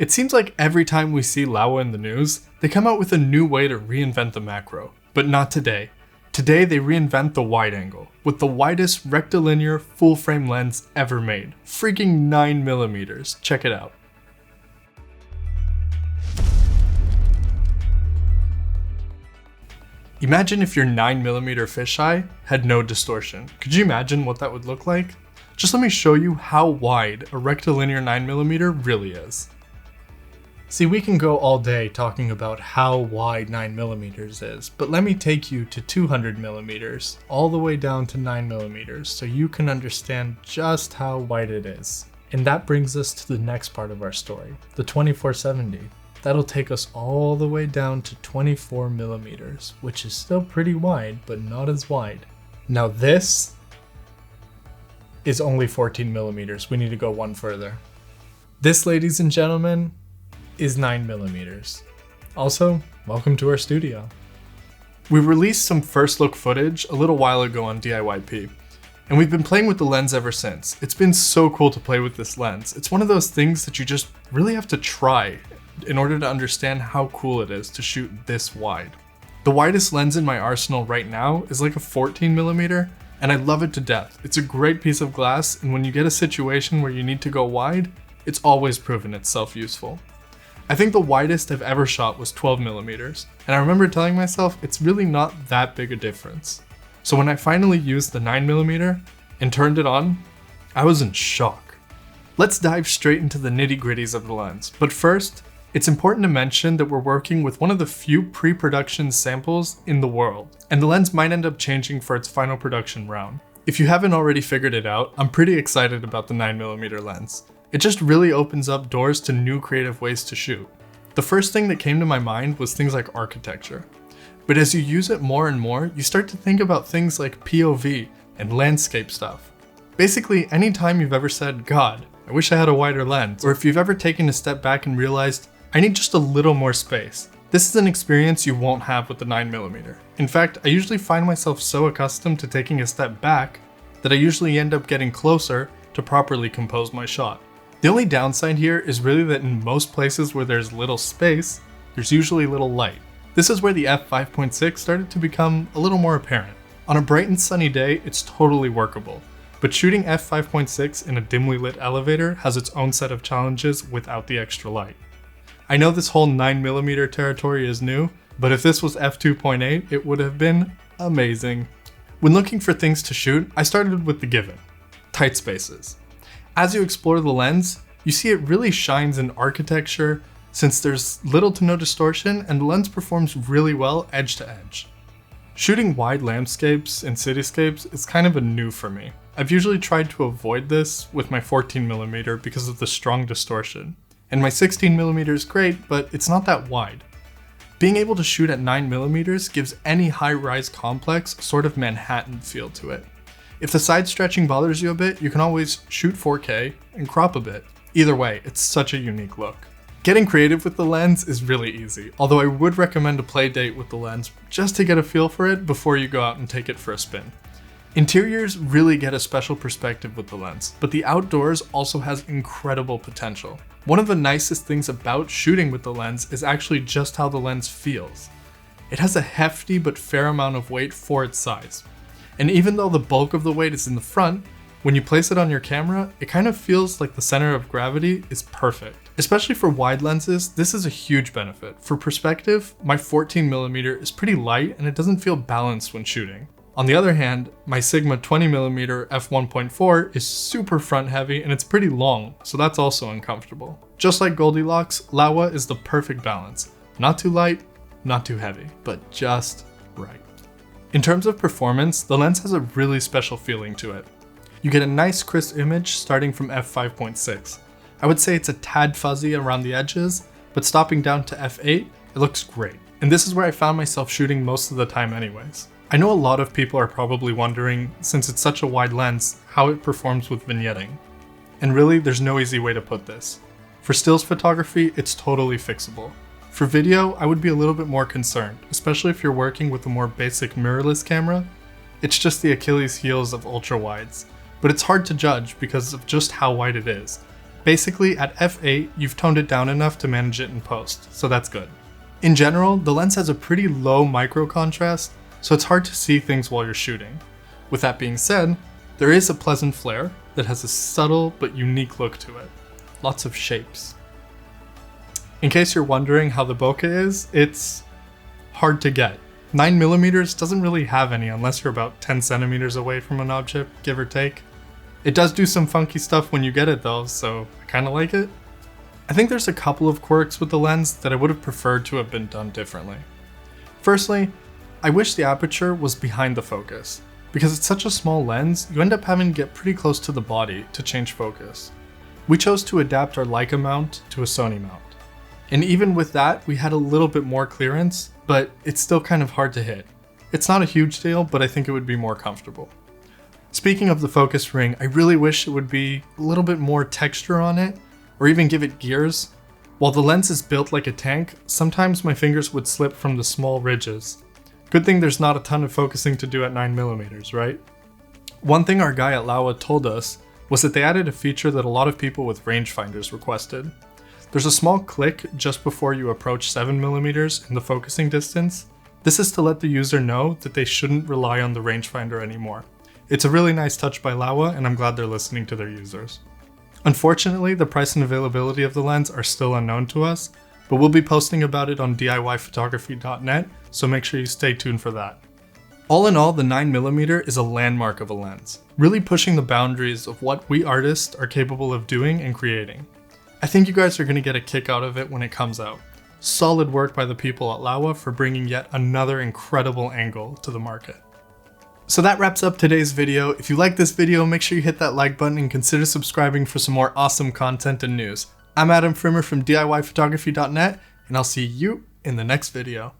It seems like every time we see Laowa in the news, they come out with a new way to reinvent the macro. But not today. Today they reinvent the wide angle, with the widest rectilinear full-frame lens ever made. Freaking 9mm, check it out. Imagine if your 9mm fisheye had no distortion. Could you imagine what that would look like? Just let me show you how wide a rectilinear 9mm really is. See, we can go all day talking about how wide 9mm is, but let me take you to 200mm, all the way down to 9mm, so you can understand just how wide it is. And that brings us to the next part of our story, the 2470. That'll take us all the way down to 24mm, which is still pretty wide, but not as wide. Now this is only 14mm. We need to go one further. This, ladies and gentlemen, is 9mm. Also, welcome to our studio. We released some first look footage a little while ago on DIYP, and we've been playing with the lens ever since. It's been so cool to play with this lens. It's one of those things that you just really have to try in order to understand how cool it is to shoot this wide. The widest lens in my arsenal right now is like a 14mm, and I love it to death. It's a great piece of glass, and when you get a situation where you need to go wide, it's always proven itself useful. I think the widest I've ever shot was 12mm, and I remember telling myself it's really not that big a difference. So when I finally used the 9mm and turned it on, I was in shock. Let's dive straight into the nitty-gritties of the lens, but first, it's important to mention that we're working with one of the few pre-production samples in the world, and the lens might end up changing for its final production round. If you haven't already figured it out, I'm pretty excited about the 9mm lens. It just really opens up doors to new creative ways to shoot. The first thing that came to my mind was things like architecture. But as you use it more and more, you start to think about things like POV and landscape stuff. Basically, anytime you've ever said, God, I wish I had a wider lens, or if you've ever taken a step back and realized, I need just a little more space, this is an experience you won't have with the 9mm. In fact, I usually find myself so accustomed to taking a step back that I usually end up getting closer to properly compose my shot. The only downside here is really that in most places where there's little space, there's usually little light. This is where the f5.6 started to become a little more apparent. On a bright and sunny day, it's totally workable, but shooting f5.6 in a dimly lit elevator has its own set of challenges without the extra light. I know this whole 9mm territory is new, but if this was f2.8, it would have been amazing. When looking for things to shoot, I started with the given: tight spaces. As you explore the lens, you see it really shines in architecture since there's little to no distortion and the lens performs really well edge to edge. Shooting wide landscapes and cityscapes is kind of a new for me. I've usually tried to avoid this with my 14mm because of the strong distortion. And my 16mm is great, but it's not that wide. Being able to shoot at 9mm gives any high-rise complex sort of Manhattan feel to it. If the side stretching bothers you a bit, you can always shoot 4K and crop a bit. Either way, it's such a unique look. Getting creative with the lens is really easy, although I would recommend a play date with the lens just to get a feel for it before you go out and take it for a spin. Interiors really get a special perspective with the lens, but the outdoors also has incredible potential. One of the nicest things about shooting with the lens is actually just how the lens feels. It has a hefty but fair amount of weight for its size. And even though the bulk of the weight is in the front, when you place it on your camera, it kind of feels like the center of gravity is perfect. Especially for wide lenses, this is a huge benefit. For perspective, my 14mm is pretty light and it doesn't feel balanced when shooting. On the other hand, my Sigma 20mm f1.4 is super front heavy and it's pretty long, so that's also uncomfortable. Just like Goldilocks, Laowa is the perfect balance. Not too light, not too heavy, but just right. In terms of performance, the lens has a really special feeling to it. You get a nice crisp image starting from f5.6. I would say it's a tad fuzzy around the edges, but stopping down to f8, it looks great. And this is where I found myself shooting most of the time anyways. I know a lot of people are probably wondering, since it's such a wide lens, how it performs with vignetting. And really, there's no easy way to put this. For stills photography, it's totally fixable. For video, I would be a little bit more concerned, especially if you're working with a more basic mirrorless camera. It's just the Achilles heels of ultra wides, but it's hard to judge because of just how wide it is. Basically, at f8, you've toned it down enough to manage it in post, so that's good. In general, the lens has a pretty low micro contrast, so it's hard to see things while you're shooting. With that being said, there is a pleasant flare that has a subtle but unique look to it. Lots of shapes. In case you're wondering how the bokeh is, it's hard to get. 9mm doesn't really have any unless you're about 10 centimeters away from an object, give or take. It does do some funky stuff when you get it though, so I kinda like it. I think there's a couple of quirks with the lens that I would have preferred to have been done differently. Firstly, I wish the aperture was behind the focus. Because it's such a small lens, you end up having to get pretty close to the body to change focus. We chose to adapt our Leica mount to a Sony mount. And even with that, we had a little bit more clearance, but it's still kind of hard to hit. It's not a huge deal, but I think it would be more comfortable. Speaking of the focus ring, I really wish it would be a little bit more texture on it, or even give it gears. While the lens is built like a tank, sometimes my fingers would slip from the small ridges. Good thing there's not a ton of focusing to do at 9mm, right? One thing our guy at Laowa told us was that they added a feature that a lot of people with rangefinders requested. There's a small click just before you approach 7mm in the focusing distance. This is to let the user know that they shouldn't rely on the rangefinder anymore. It's a really nice touch by Laowa, and I'm glad they're listening to their users. Unfortunately, the price and availability of the lens are still unknown to us, but we'll be posting about it on DIYPhotography.net, so make sure you stay tuned for that. All in all, the 9mm is a landmark of a lens, really pushing the boundaries of what we artists are capable of doing and creating. I think you guys are going to get a kick out of it when it comes out. Solid work by the people at Laowa for bringing yet another incredible angle to the market. So that wraps up today's video. If you like this video, make sure you hit that like button and consider subscribing for some more awesome content and news. I'm Adam Frimmer from DIYPhotography.net, and I'll see you in the next video.